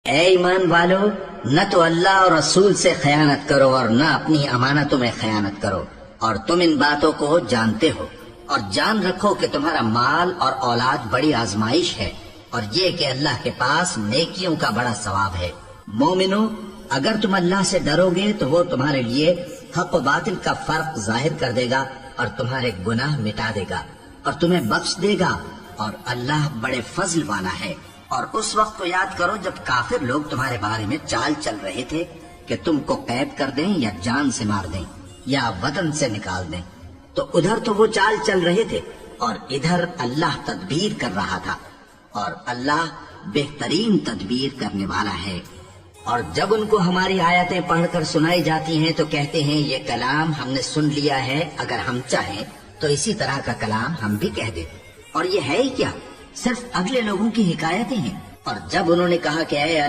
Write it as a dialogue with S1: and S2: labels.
S1: اے ایمان والو، نہ تو اللہ اور رسول سے خیانت کرو اور نہ اپنی امانتوں میں خیانت کرو، اور تم ان باتوں کو جانتے ہو، اور جان رکھو کہ تمہارا مال اور اولاد بڑی آزمائش ہے، اور یہ کہ اللہ کے پاس نیکیوں کا بڑا ثواب ہے۔ مومنو، اگر تم اللہ سے ڈرو گے تو وہ تمہارے لیے حق و باطل کا فرق ظاہر کر دے گا اور تمہارے گناہ مٹا دے گا اور تمہیں بخش دے گا، اور اللہ بڑے فضل والا ہے۔ اور اس وقت کو یاد کرو جب کافر لوگ تمہارے بارے میں چال چل رہے تھے کہ تم کو قید کر دیں یا جان سے مار دیں یا وطن سے نکال دیں، تو ادھر تو وہ چال چل رہے تھے اور ادھر اللہ تدبیر کر رہا تھا، اور اللہ بہترین تدبیر کرنے والا ہے۔ اور جب ان کو ہماری آیتیں پڑھ کر سنائی جاتی ہیں تو کہتے ہیں یہ کلام ہم نے سن لیا ہے، اگر ہم چاہیں تو اسی طرح کا کلام ہم بھی کہہ دیں، اور یہ ہے ہی کیا، صرف اگلے لوگوں کی حکایتیں ہیں۔ اور جب انہوں نے کہا کہ اے